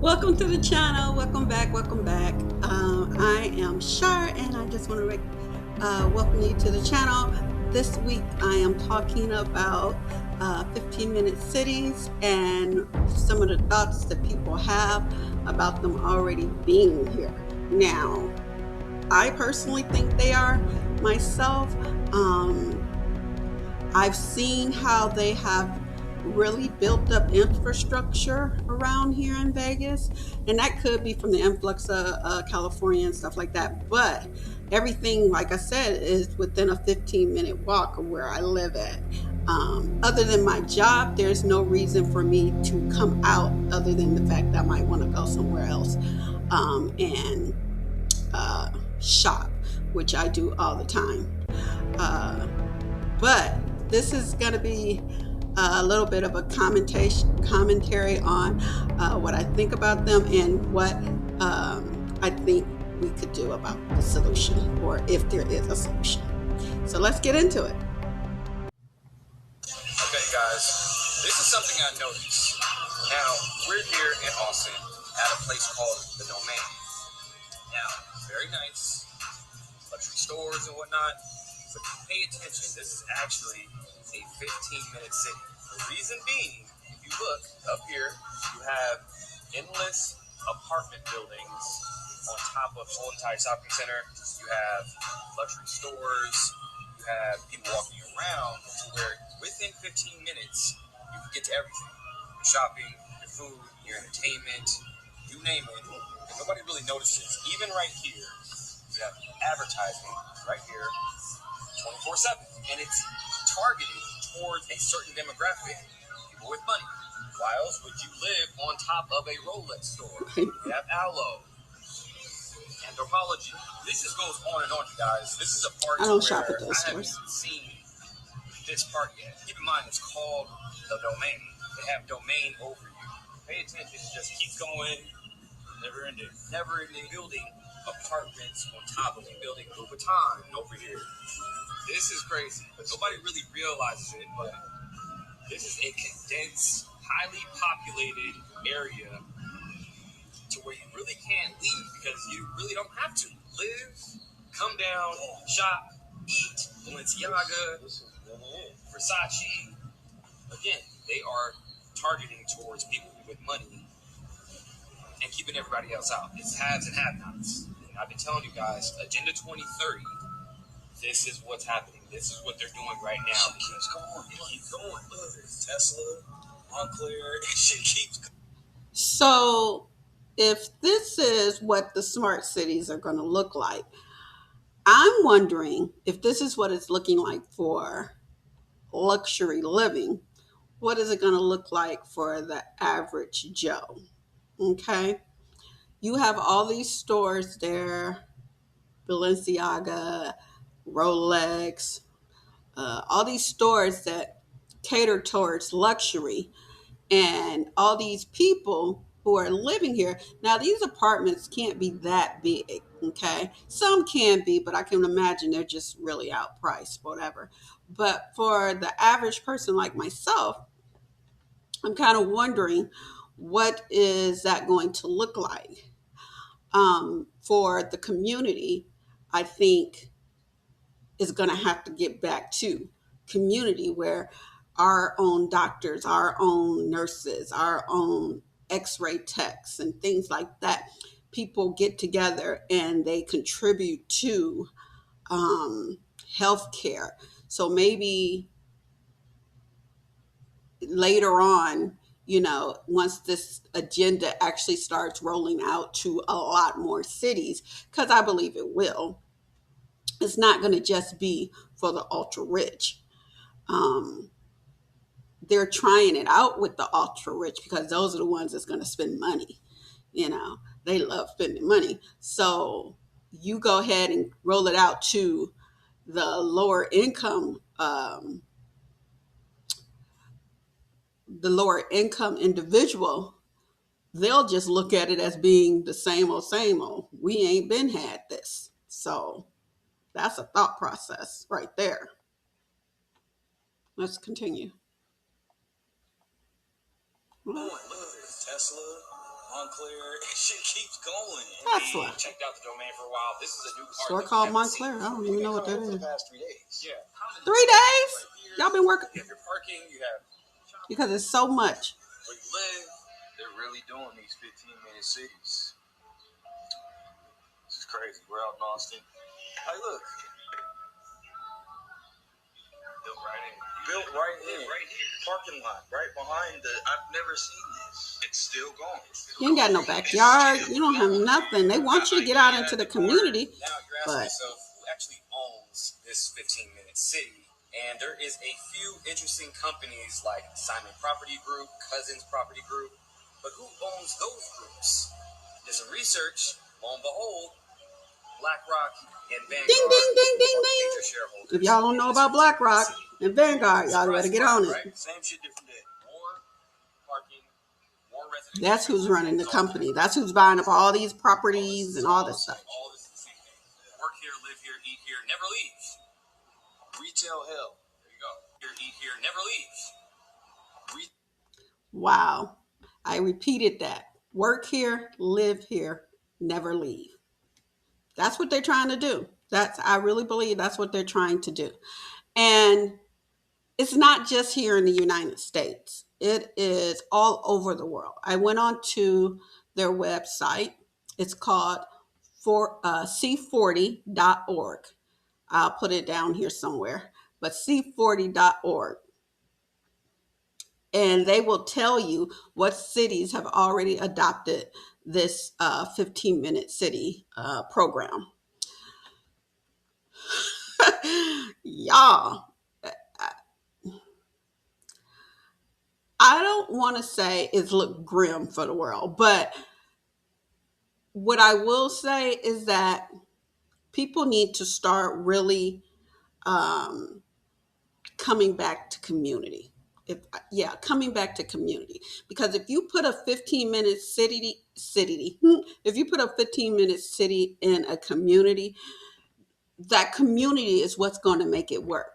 Welcome to the channel. Welcome back. Welcome back. I am Shar, and I just want to welcome you to the channel. This week, I am talking about 15-minute cities and some of the thoughts that people have about them already being here. Now, I personally think they are myself. Um, I've seen how they have really built up infrastructure around here in Vegas, and that could be from the influx of California and stuff like that. But everything, like I said, is within a 15-minute walk of where I live at. Other than my job, there's no reason for me to come out other than the fact that I might want to go somewhere else and shop, which I do all the time. Uh, but this is going to be a little bit of a commentary on what I think about them and what I think we could do about the solution, or if there is a solution. So let's get into it. Okay, guys, this is something I noticed. Now, we're here in Austin at a place called the Domain. Now, very nice, luxury stores and whatnot. But pay attention, this is actually a 15-minute city. The reason being, if you look up here, you have endless apartment buildings on top of the whole entire shopping center. You have luxury stores. You have people walking around to where within 15 minutes, you can get to everything. Your shopping, your food, your entertainment, you name it. And nobody really notices. Even right here, you have advertising right here 24/7, and it's targeted towards a certain demographic, people with money. Why else would you live on top of a Rolex store? You have Aloe, Anthropology. This just goes on and on, you guys. This is a part I to don't where shop at those I haven't stores. even seen this part yet. Keep in mind, it's called the Domain. They have domain over you. Pay attention. It just keeps going. Never ending. Never ending. Building apartments on top of a building. Louboutin over here. This is crazy, but nobody really realizes it. But this is a condensed, highly populated area to where you really can't leave because you really don't have to live, come down, shop, eat, Balenciaga, Versace. Again, they are targeting towards people with money and keeping everybody else out. It's haves and have-nots. And I've been telling you guys, Agenda 2030. This is what's happening. This is what they're doing right now. It keeps going. It keeps going. Look, there's Tesla, Montclair. It keeps going. So, if this is what the smart cities are going to look like, I'm wondering if this is what it's looking like for luxury living. What is it going to look like for the average Joe? Okay. You have all these stores there, Balenciaga, Rolex, all these stores that cater towards luxury, and all these people who are living here. Now, these apartments can't be that big, okay? Some can be, but I can imagine they're just really outpriced, whatever. But for the average person like myself, I'm kind of wondering what is that going to look like for the community. I think is going to have to get back to community where our own doctors, our own nurses, our own x-ray techs and things like that, people get together and they contribute to healthcare. So maybe later on, once this agenda actually starts rolling out to a lot more cities, because I believe it will, it's not going to just be for the ultra rich. Um, they're trying it out with the ultra rich because those are the ones that's going to spend money. They love spending money. So you go ahead and roll it out to the lower income, individual. They'll just look at it as being the same old, same old. We ain't been had this. So that's a thought process right there. Let's continue. Look, there's Tesla, Montclair. Shit keeps going. Tesla. Checked out the domain for a while. This is a new part Store that called haven't seen. Montclair. I don't even know what that For the is. past 3 days. Yeah. 3 days? Right here. Y'all been working You have your parking. You have because it's so much. where you live. They're really doing these 15-minute cities. This is crazy. We're out in Austin. Hey, look. Built right in. Built right in. Right here. Parking lot. Right behind the. I've never seen this. It's still going. You ain't got no backyard. You don't have nothing. They want you to get out into the community. Now you're asking yourself, who actually owns this 15-minute city? And there is a few interesting companies like Simon Property Group, Cousins Property Group. But who owns those groups? Did some research. Lo and behold, BlackRock and Vanguard Ding, ding, ding, ding, are ding. major shareholders. If y'all don't know about BlackRock and Vanguard, y'all better get on it. Right? Same shit, different day. More parking, more residential. That's who's running the company. That's who's buying up all these properties and all this stuff. All this is the same thing. Work here, live here, eat here, never leave. Retail hell. There you go. Here, eat here, never leave. Wow. I repeated that. Work here, live here, never leave. That's what they're trying to do. I really believe that's what they're trying to do. And it's not just here in the United States. It is all over the world. I went on to their website. It's called c40.org. I'll put it down here somewhere, but c40.org. And they will tell you what cities have already adopted this 15-minute city program. Y'all, I don't want to say it's look grim for the world, but what I will say is that people need to start really um, coming back to community. Coming back to community, because if you put a 15-minute city if you put a 15-minute city in a community, that community is what's going to make it work.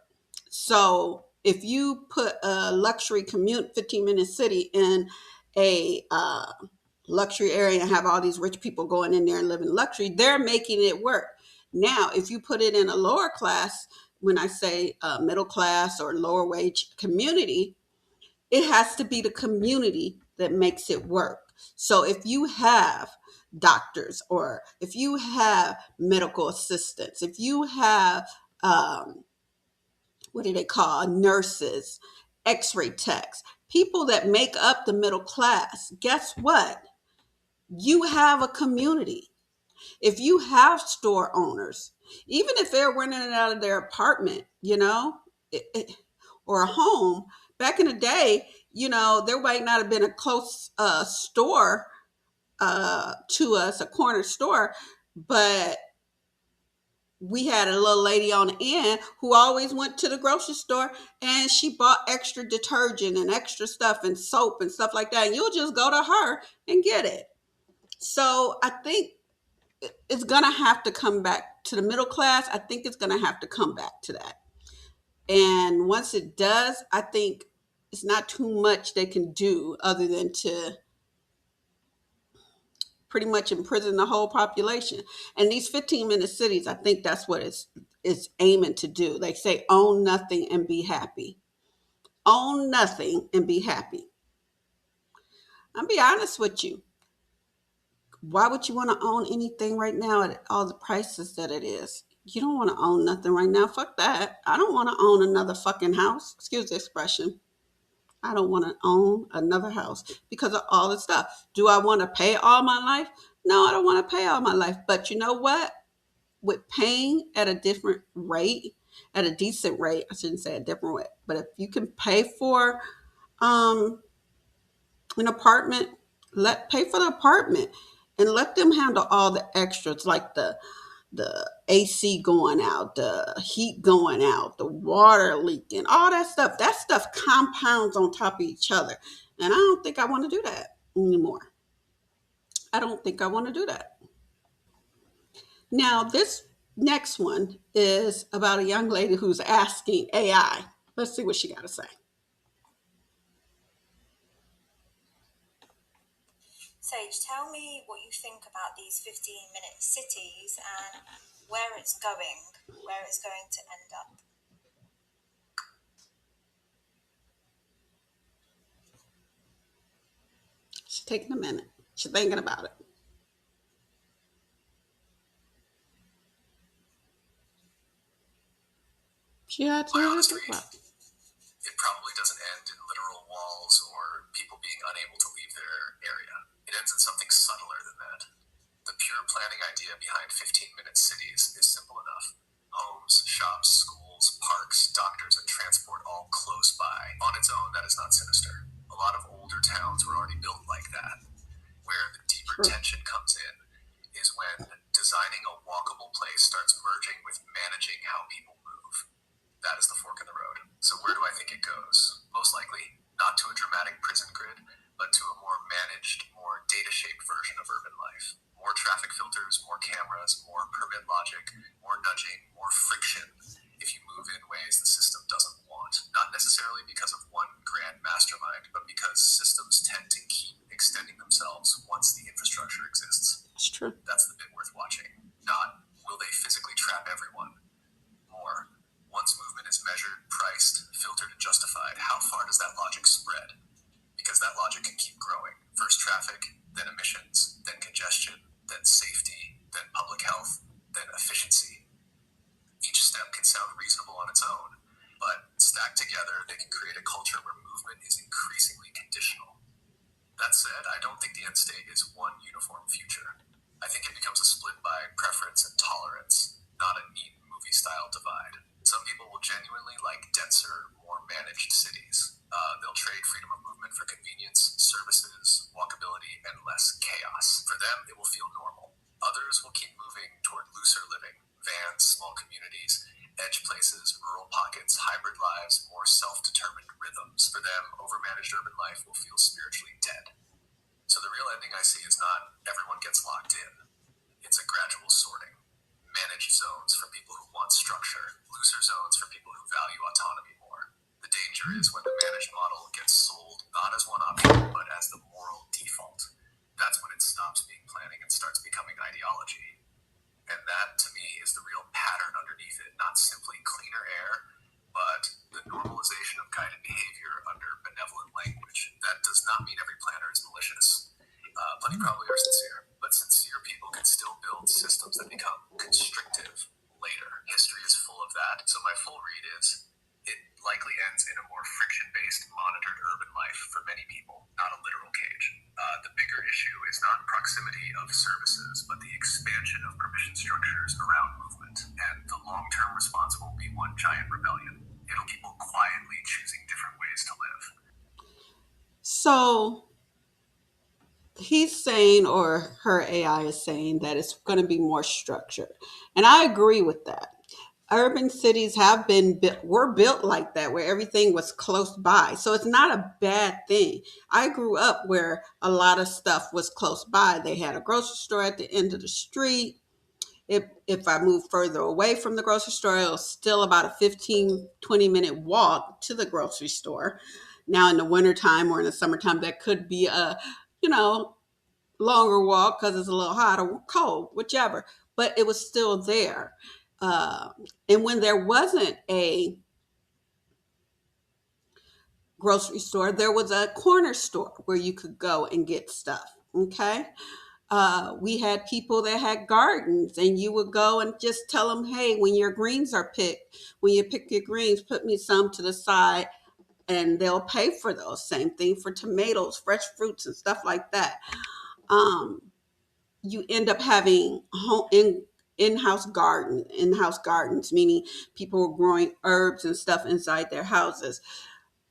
So if you put a luxury 15-minute city in a luxury area and have all these rich people going in there and living luxury, they're making it work. Now, if you put it in a lower class, when I say middle class or lower wage community, it has to be the community that makes it work. So if you have doctors, or if you have medical assistants, if you have what do they call nurses, x-ray techs, people that make up the middle class, guess what? You have a community. If you have store owners, even if they're renting it out of their apartment, or a home, back in the day, there might not have been a close store to us, a corner store, but we had a little lady on the end who always went to the grocery store and she bought extra detergent and extra stuff and soap and stuff like that. And you'll just go to her and get it. So I think it's going to have to come back to the middle class. I think it's going to have to come back to that. And once it does, I think it's not too much they can do other than to pretty much imprison the whole population. And these 15-minute cities, I think that's what it's aiming to do. They say own nothing and be happy. Own nothing and be happy. I'll be honest with you. Why would you want to own anything right now at all the prices that it is? You don't want to own nothing right now. Fuck that. I don't want to own another fucking house. Excuse the expression. I don't want to own another house because of all the stuff. Do I want to pay all my life? No, I don't want to pay all my life. But you know what? With paying at a different rate, at a decent rate, I shouldn't say a different way, but if you can pay for um, an apartment, pay for the apartment and let them handle all the extras like the AC going out, the heat going out, the water leaking, all that stuff. That stuff compounds on top of each other. And I don't think I want to do that anymore. I don't think I want to do that. Now, this next one is about a young lady who's asking AI. Let's see what she got to say. Sage, tell me what you think about these 15-minute cities and where it's going, where it's going to end up. She's taking a minute. She's thinking about it. She had My to honest think read, about it. it probably doesn't end in literal walls or people being unable to leave their area. It ends in something subtler than that. The pure planning idea behind 15-minute cities is simple enough. Homes, shops, schools, parks, doctors, and transport all close by. On its own, that is not sinister. A lot of older towns were already built like that. Where the deeper True. tension comes in is when designing a walkable place starts merging with managing how people move. That is the fork in the road. So where do I think it goes? Most likely, not to a dramatic prison grid, but to a more managed, more data-shaped version of urban life. More traffic filters, more cameras, more permit logic, more nudging, more friction if you move in ways the system doesn't want. Not necessarily because of one grand mastermind, but because systems tend to keep extending themselves once the infrastructure exists. That's true. That's the bit worth watching. Not, will they physically trap everyone? More, once movement is measured, priced, filtered, and justified, how far does that logic spread? Because that logic can keep growing. First traffic, then emissions, then congestion, then safety, then public health, then efficiency. Each step can sound reasonable on its own, but stacked together, they can create a culture where movement is increasingly conditional. That said, I don't think the end state is one uniform future. I think it becomes a split by preference and tolerance, not a neat movie style divide. Some people will genuinely like denser, more managed cities. They'll trade freedom of movement for convenience, services, walkability, and less chaos. For them, it will feel normal. Others will keep moving toward looser living, vans, small communities, edge places, rural pockets, hybrid lives, more self-determined rhythms. For them, overmanaged urban life will feel spiritually dead. So the real ending I see is not everyone gets locked in. It's a gradual sorting. Managed zones for people who want structure, looser zones for people who value autonomy more. The danger is when the managed model gets sold not as one option, but as the moral default. That's when it stops being planning and starts becoming ideology. And that, to me, is the real pattern underneath it, not simply cleaner air, but the normalization of guided behavior under benevolent language. That does not mean every planner is malicious. Plenty probably are sincere, but sincere people can still build systems that become constrictive later. History is full of that. So my full read is it likely ends in a more friction-based, monitored urban life for many people, not a literal cage. The bigger issue is not proximity of services, but the expansion of permission structures around movement. And the long-term response won't be one giant rebellion. It'll be people quietly choosing different ways to live. So he's saying, or her AI is saying, that it's going to be more structured. And I agree with that. Urban cities have been built, were built like that, where everything was close by. So it's not a bad thing. I grew up where a lot of stuff was close by. They had a grocery store at the end of the street. If I moved further away from the grocery store, it was still about a 15-20 minute walk to the grocery store. Now in the wintertime or in the summertime, that could be a, you know, longer walk because it's a little hot or cold, whichever. But it was still there. Uh, and when there wasn't a grocery store, there was a corner store where you could go and get stuff. Okay. We had people that had gardens, and you would go and just tell them, hey, when your greens are picked, when you pick your greens, put me some to the side, and they'll pay for those. Same thing for tomatoes, fresh fruits, and stuff like that. Um, you end up having in-house gardens, meaning people were growing herbs and stuff inside their houses.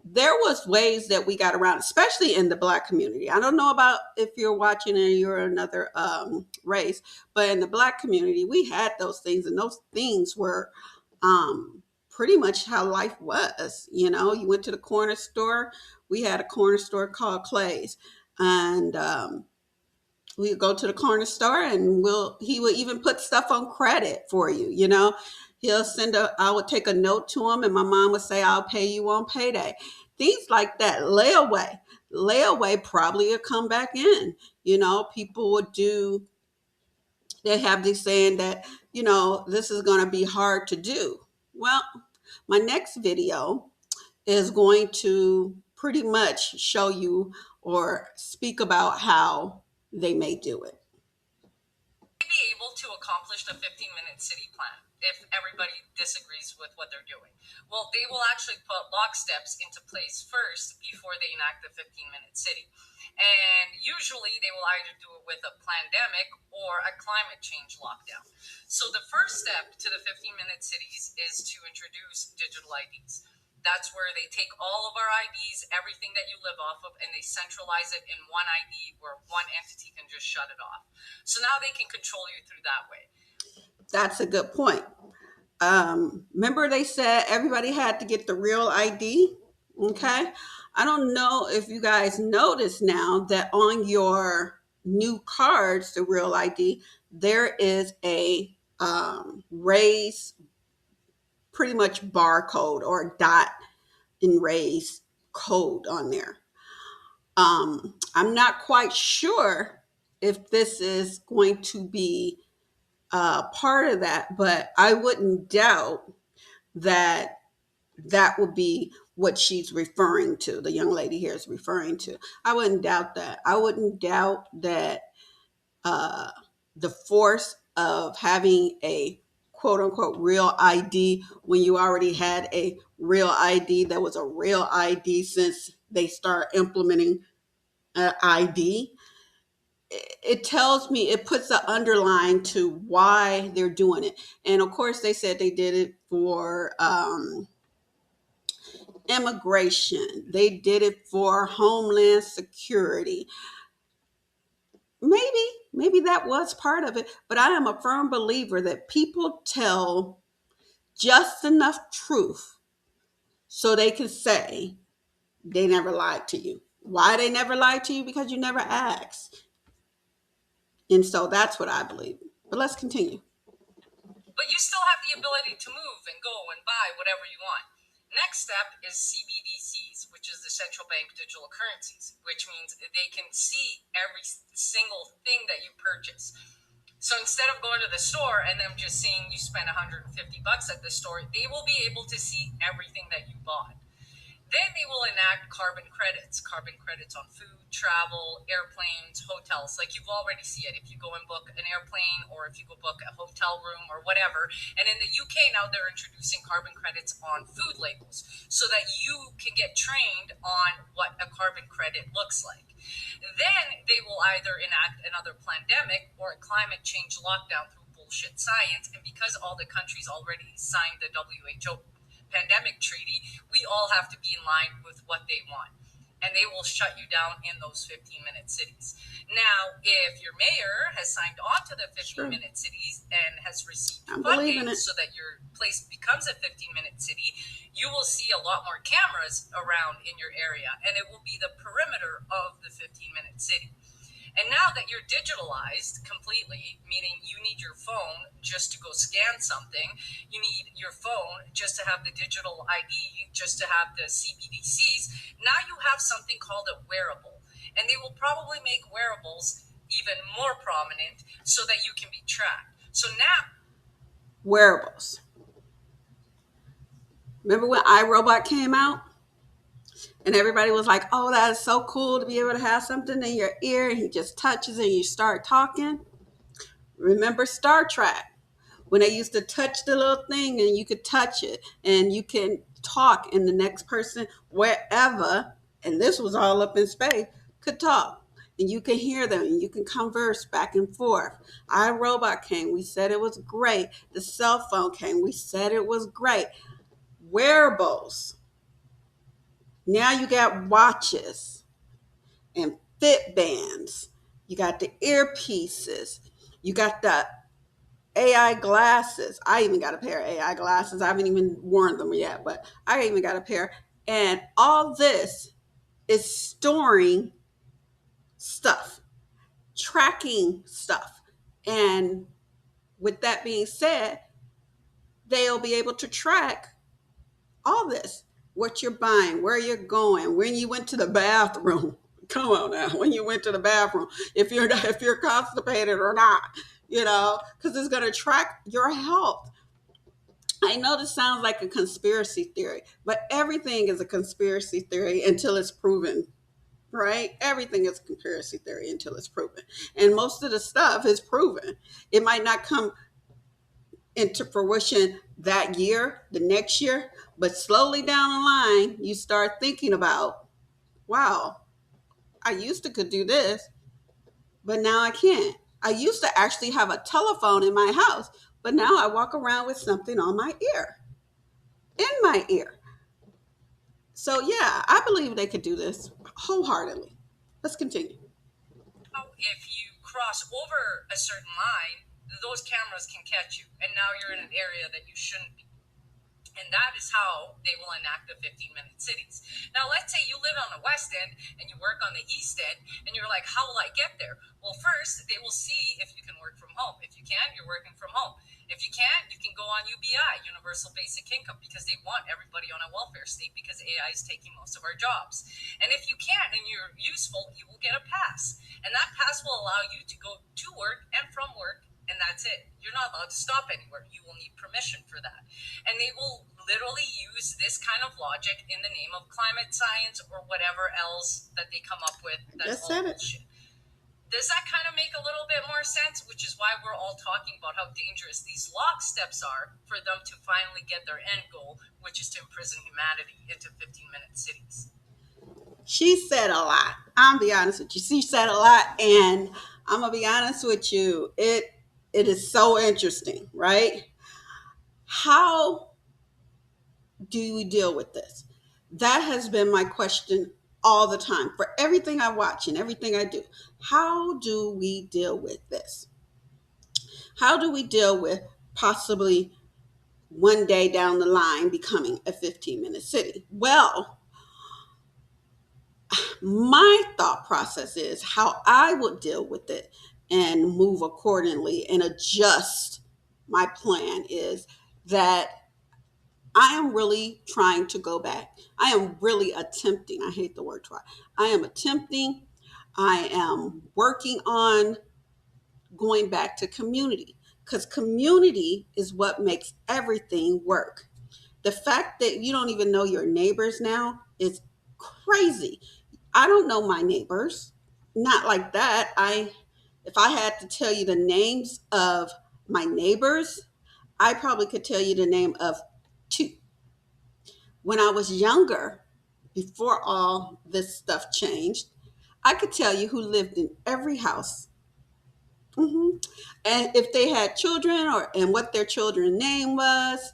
There was ways that we got around, especially in the black community. I don't know about if you're watching and you're another race, but in the black community, we had those things, and those things were pretty much how life was. You know, you went to the corner store. We had a corner store called Clay's, and we would go to the corner store, and he would even put stuff on credit for you. You know, I would take a note to him, and my mom would say, I'll pay you on payday. Things like that, layaway. layaway probably will come back in. People would do, they have this saying that, this is going to be hard to do. Well, my next video is going to pretty much show you or speak about how they may do it. Be able to accomplish the 15-minute city plan if everybody disagrees with what they're doing? Well, they will actually put lock steps into place first before they enact the 15-minute city. And usually they will either do it with a pandemic or a climate change lockdown. So the first step to the 15-minute cities is to introduce digital IDs. That's where they take all of our IDs, everything that you live off of, and they centralize it in one ID where one entity can just shut it off. So now they can control you through that way. That's a good point. Remember they said everybody had to get the real ID? Okay. I don't know if you guys notice now that on your new cards, the real ID, there is a raised, pretty much barcode or dot and raised code on there. I'm not quite sure if this is going to be part of that, but I wouldn't doubt that that will be what she's referring to. The young lady here is referring to. I wouldn't doubt that. I wouldn't doubt that uh, the force of having a quote unquote real ID when you already had a real ID that was a real ID since they start implementing ID. It tells me, it puts an underline to why they're doing it. And of course, they said they did it for immigration, they did it for homeland security. Maybe that was part of it, but I am a firm believer that people tell just enough truth so they can say they never lied to you. Why they never lied to you? Because you never asked. And so that's what I believe. But let's continue. But you still have the ability to move and go and buy whatever you want. Next step is CBDCs, which is the central bank digital currencies, which means they can see every single thing that you purchase. So instead of going to the store and them just seeing you spend $150 at the store, they will be able to see everything that you bought. Then they will enact carbon credits on food, travel, airplanes, hotels. Like you've already see it if you go and book an airplane or if you go book a hotel room or whatever. And in the UK now they're introducing carbon credits on food labels so that you can get trained on what a carbon credit looks like. Then they will either enact another pandemic or a climate change lockdown through bullshit science. And because all the countries already signed the WHO pandemic treaty, we all have to be in line with what they want. And they will shut you down in those 15-minute cities. Now, if your mayor has signed on to the 15-minute cities and has received funding so that your place becomes a 15-minute city, you will see a lot more cameras around in your area, and it will be the perimeter of the 15-minute city. And now that you're digitalized completely, meaning you need your phone just to go scan something, you need your phone just to have the digital ID, just to have the CBDCs, now you have something called a wearable. And they will probably make wearables even more prominent so that you can be tracked. So now... Wearables. Remember when iRobot came out? And everybody was like, oh, that is so cool to be able to have something in your ear and he just touches it and you start talking. Remember Star Trek when they used to touch the little thing and you could touch it and you can talk and the next person wherever, and this was all up in space, could talk. And you can hear them and you can converse back and forth. iRobot came, we said it was great. The cell phone came, we said it was great. Wearables. Now you got watches and fit bands. You got the earpieces. You got the AI glasses. I even got a pair of AI glasses. I haven't even worn them yet, but I even got a pair. And all this is storing stuff, tracking stuff. And with that being said, they'll be able to track all this, what you're buying, where you're going, when you went to the bathroom, Come on now, when you went to the bathroom, if you're constipated or not, because it's going to track your health. I know this sounds like a conspiracy theory, but everything is a conspiracy theory until it's proven, right? Everything is a conspiracy theory until it's proven. And most of the stuff is proven. It might not come into fruition that year, the next year, but slowly down the line, you start thinking about, wow, I used to could do this, but now I can't. I used to actually have a telephone in my house, but now I walk around with something on my ear, in my ear. So yeah, I believe they could do this wholeheartedly. Let's continue. If you cross over a certain line, those cameras can catch you, and now you're in an area that you shouldn't be. And that is how they will enact the 15-minute cities. Now, let's say you live on the West End and you work on the East End, and you're like, how will I get there? Well, first, they will see if you can work from home. If you can, you're working from home. If you can't, you can go on UBI, Universal Basic Income, because they want everybody on a welfare state because AI is taking most of our jobs. And if you can't and you're useful, you will get a pass. And that pass will allow you to go to work and from work, and that's it. You're not allowed to stop anywhere. You will need permission for that. And they will literally use this kind of logic in the name of climate science or whatever else that they come up with. That's all bullshit. Does that kind of make a little bit more sense? Which is why we're all talking about how dangerous these locksteps are for them to finally get their end goal, which is to imprison humanity into 15-minute cities. She said a lot. I'll be honest with you. She said a lot, and I'm gonna be honest with you. It is so interesting, right? How do we deal with this? That has been my question all the time for everything I watch and everything I do. How do we deal with this? How do we deal with possibly one day down the line becoming a 15-minute city? Well, my thought process is how I would deal with it and move accordingly and adjust my plan is that I am really trying to go back. I am really attempting. I hate the word try. I am attempting. I am working on going back to community because community is what makes everything work. The fact that you don't even know your neighbors now is crazy. I don't know my neighbors. Not like that. If I had to tell you the names of my neighbors, I probably could tell you the name of two. When I was younger, before all this stuff changed, I could tell you who lived in every house. hmm And if they had children and what their children's name was,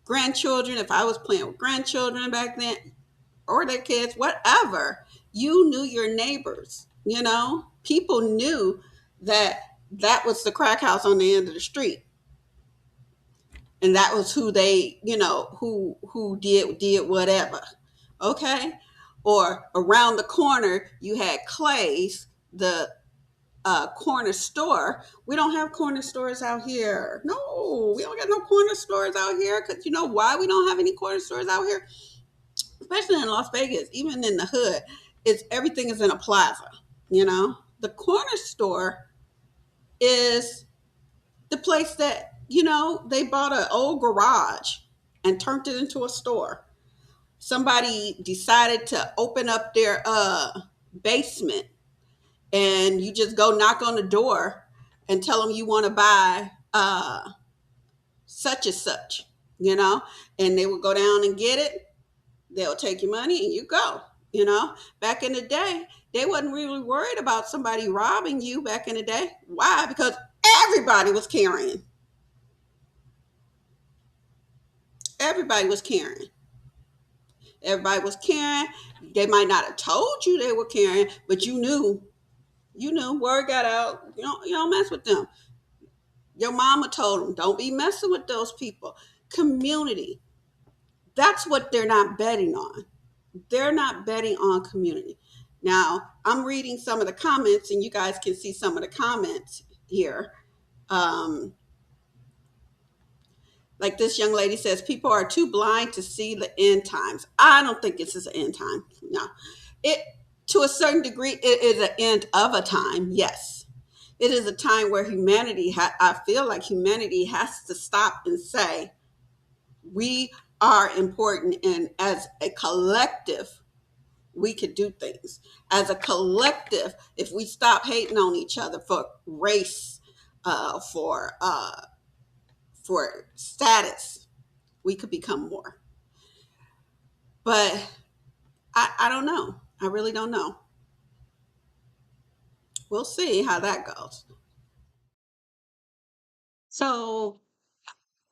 grandchildren, if I was playing with grandchildren back then, or their kids, whatever, you knew your neighbors, People knew that that was the crack house on the end of the street. And that was who they, who did whatever. Okay? Or around the corner, you had Clay's, the corner store. We don't have corner stores out here. No, we don't got no corner stores out here. Because you know why we don't have any corner stores out here? Especially in Las Vegas, even in the hood, it's everything is in a plaza. The corner store is the place that they bought an old garage and turned it into a store. Somebody decided to open up their basement, and you just go knock on the door and tell them you want to buy such and such, and they will go down and get it. They'll take your money and you go. Back in the day, they wasn't really worried about somebody robbing you back in the day. Why? Because everybody was carrying. Everybody was carrying. Everybody was carrying. They might not have told you they were carrying, but you knew. You knew. Word got out. You don't mess with them. Your mama told them, don't be messing with those people. Community. That's what they're not betting on. They're not betting on community. Now, I'm reading some of the comments, and you guys can see some of the comments here. Um, like this young lady says, people are too blind to see the end times. I don't think this is an end time. No. It To a certain degree, it is an end of a time, yes. It is a time where humanity, I feel like humanity has to stop and say, we are important, and as a collective, we could do things. As a collective, if we stop hating on each other for race, uh, for uh, for status, we could become more. But I don't know. I really don't know. We'll see how that goes. So,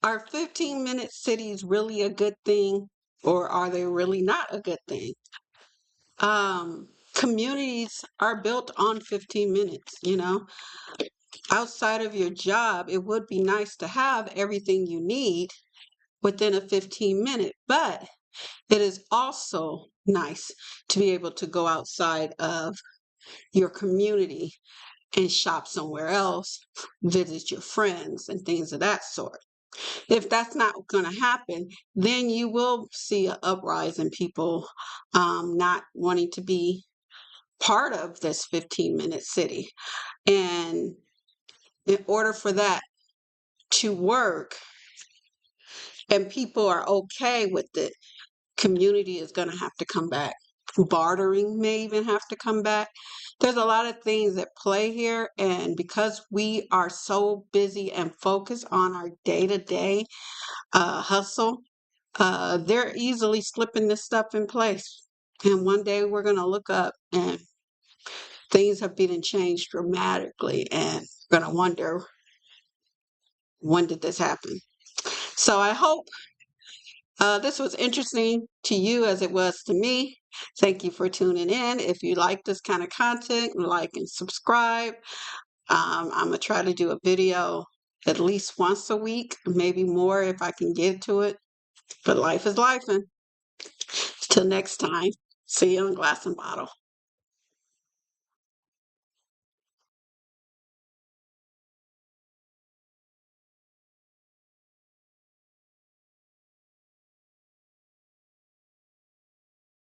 are 15-minute cities really a good thing, or are they really not a good thing? Communities are built on 15 minutes, you know. Outside of your job, it would be nice to have everything you need within a 15-minute, but it is also nice to be able to go outside of your community and shop somewhere else, visit your friends, and things of that sort. If that's not going to happen, then you will see an uprise in people not wanting to be part of this 15-minute city. And in order for that to work and people are okay with it, community is going to have to come back. Bartering may even have to come back. There's a lot of things at play here. And because we are so busy and focused on our day to day hustle, they're easily slipping this stuff in place. And one day we're going to look up and things have been changed dramatically. And we're going to wonder, when did this happen? So I hope this was interesting to you as it was to me. Thank you for tuning in. If you like this kind of content, like and subscribe. I'm going to try to do a video at least once a week, maybe more if I can get to it. But life is life. And till next time, see you on Glass and Bottle.